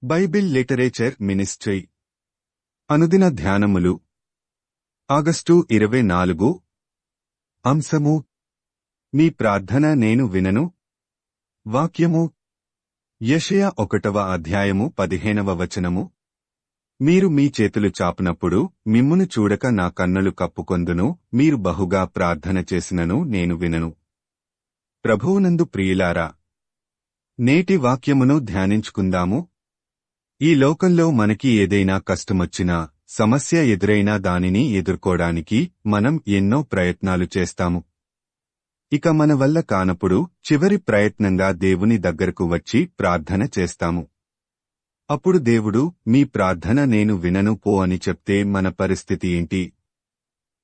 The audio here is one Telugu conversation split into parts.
బైబిల్ లిటరేచర్ మినిస్ట్రీ అనుదిన ధ్యానములు ఆగస్టు 24 అంశము మీ ప్రార్థన నేను వినను. వాక్యము యెషయా 1వ అధ్యాయము 15వ వచనము. మీరు మీ చేతులు చాపునప్పుడు మిమ్మును చూడక నా కన్నులు కప్పుకొందును. మీరు బహుగా ప్రార్థన చేసినను నేను వినను. ప్రభువునందు ప్రియులారా, నేటి వాక్యమును ధ్యానించుకుందాము. ఈ లోకంలో మనకి ఏదైనా కష్టమొచ్చినా, సమస్య ఎదురైనా దానిని ఎదుర్కోడానికి మనం ఎన్నో ప్రయత్నాలు చేస్తాము. ఇక మన వల్ల కానప్పుడు చివరి ప్రయత్నంగా దేవుని దగ్గరకు వచ్చి ప్రార్థన చేస్తాము. అప్పుడు దేవుడు మీ ప్రార్థన నేను వినను పో అని చెప్తే మన పరిస్థితి ఏంటి?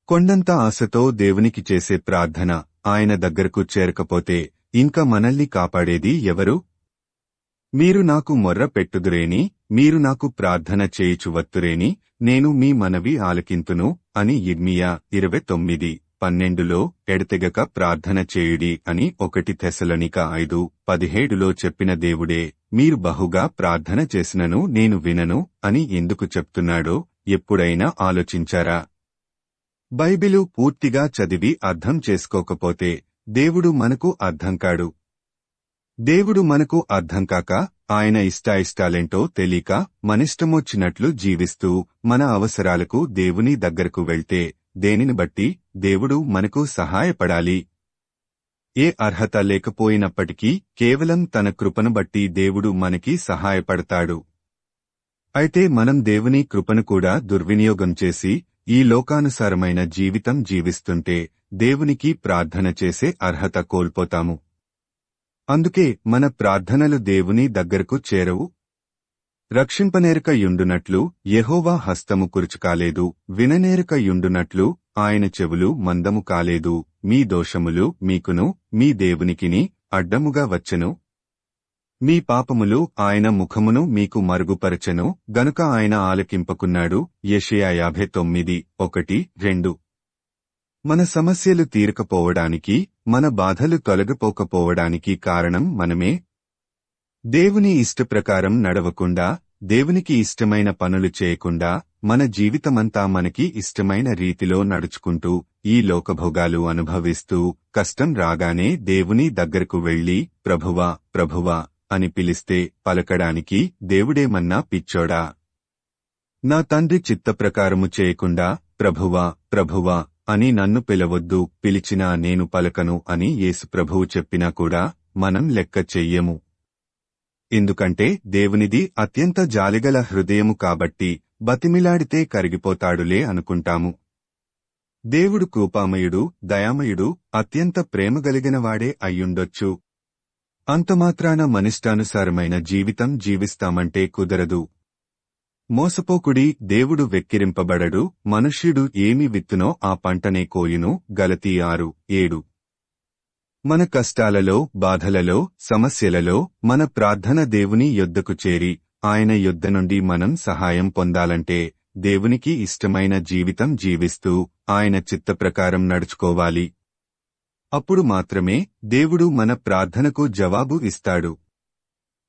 కొండంత ఆశతో దేవునికి చేసే ప్రార్థన ఆయన దగ్గరకు చేరకపోతే ఇంక మనల్ని కాపాడేది ఎవరు? మీరు నాకు మొర్ర పెట్టుదురేని, మీరు నాకు ప్రార్థన చేయుచువత్తురేని, నేను మీ మనవి ఆలకింతును అని యిర్మీయా 29:12లో ఎడతెగక ప్రార్థన చేయుడి అని 1 తెస్సలోనిక 5:17లో చెప్పిన దేవుడే మీరు బహుగా ప్రార్థన చేసినను నేను వినను అని ఎందుకు చెప్తున్నాడో ఎప్పుడైనా ఆలోచించారా? బైబిలు పూర్తిగా చదివి అర్థం చేసుకోకపోతే దేవుడు మనకు అర్థం కాడు. దేవుడు మనకు అర్థం కాక ఆయన ఇష్టాయిష్టాలేంటో తెలీక మనిష్టమొచ్చినట్లు జీవిస్తూ మన అవసరాలకు దేవుని దగ్గరకు వెళ్తే దేనిని బట్టి దేవుడు మనకు సహాయపడాలి? ఏ అర్హత లేకపోయినప్పటికీ కేవలం తన కృపను బట్టి దేవుడు మనకి సహాయపడతాడు. అయితే మనం దేవుని కృపను కూడా దుర్వినియోగం చేసి ఈ లోకానుసారమైన జీవితం జీవిస్తుంటే దేవునికి ప్రార్థన చేసే అర్హత కోల్పోతాము. అందుకే మన ప్రార్థనలు దేవుని దగ్గరకు చేరవు. రక్షింపనేరక యుండునట్లు యెహోవా హస్తము కురుచుకాలేదు, విననేరక యుండునట్లు ఆయన చెవులు మందము కాలేదు. మీ దోషములు మీకును మీ దేవునికిని అడ్డముగా వచ్చెను. మీ పాపములు ఆయన ముఖమును మీకు మరుగుపరచెను గనుక ఆయన ఆలకింపకున్నాడు. యెషయా 59:1-2. మన సమస్యలు తీరకపోవడానికి, మన బాధలు తొలగిపోకపోవడానికి కారణం మనమే. దేవుని ఇష్టప్రకారం నడవకుండా, దేవునికి ఇష్టమైన పనులు చేయకుండా, మన జీవితమంతా మనకి ఇష్టమైన రీతిలో నడుచుకుంటూ, ఈ లోకభోగాలు అనుభవిస్తూ, కష్టం రాగానే దేవుని దగ్గరకు వెళ్లి ప్రభువా ప్రభువా అని పిలిస్తే పలకడానికి దేవుడేమన్నా పిచ్చోడా? నా తండ్రి చిత్తప్రకారము చేయకుండా ప్రభువా ప్రభువా అని నన్ను పిలవొద్దు, పిలిచినా నేను పలకను అని యేసు ప్రభువు చెప్పినా కూడా మనం లెక్క చెయ్యము. ఎందుకంటే దేవునిది అత్యంత జాలిగల హృదయము కాబట్టి బతిమిలాడితే కరిగిపోతాడులే అనుకుంటాము. దేవుడు కృపామయుడు, దయామయుడు, అత్యంత ప్రేమగలిగినవాడే అయ్యుండొచ్చు. అంతమాత్రాన మనిష్టానుసారమైన జీవితం జీవిస్తామంటే కుదరదు. మోసపోకుడి, దేవుడు వెక్కిరింపబడడు. మనుష్యుడు ఏమి విత్తునో ఆ పంటనే కోయును. గలతీ 6:7. మన కష్టాలలో, బాధలలో, సమస్యలలో మన ప్రార్థన దేవుని యొద్దకు చేరి ఆయన యొద్ద నుండి మనం సహాయం పొందాలంటే దేవునికి ఇష్టమైన జీవితం జీవిస్తూ ఆయన చిత్తప్రకారం నడుచుకోవాలి. అప్పుడు మాత్రమే దేవుడు మన ప్రార్థనకు జవాబు ఇస్తాడు.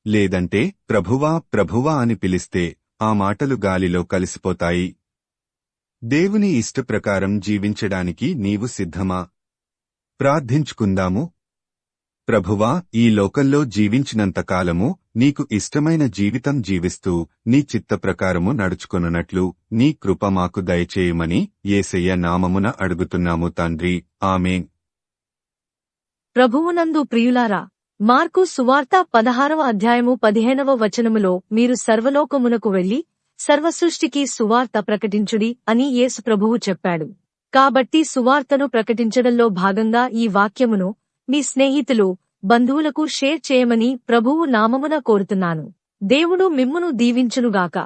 లేదంటే ప్రభువా ప్రభువా అని పిలిస్తే ఆ మాటలు గాలిలో కలిసిపోతాయి. దేవుని ఇష్టప్రకారం జీవించడానికి నీవు సిద్ధమా? ప్రార్థించుకుందాము. ప్రభువా, ఈ లోకంలో జీవించినంతకాలము నీకు ఇష్టమైన జీవితం జీవిస్తూ నీ చిత్తప్రకారము నడుచుకొనున్నట్లు నీ కృప మాకు దయచేయమని యేసయ్య నామమున అడుగుతున్నాము తండ్రి. ఆమేన్. ప్రభువునందు ప్రియులారా, మార్కు సువార్త 16వ అధ్యాయము 15వ వచనములో మీరు సర్వలోకమునకు వెళ్లి సర్వసృష్టికి సువార్త ప్రకటించుడి అని యేసు ప్రభువు చెప్పాడు. కాబట్టి సువార్తను ప్రకటించడంలో భాగంగా ఈ వాక్యమును మీ స్నేహితులు, బంధువులకు షేర్ చేయమని ప్రభువు నామమున కోరుతున్నాను. దేవుడు మిమ్మును దీవించునుగాక.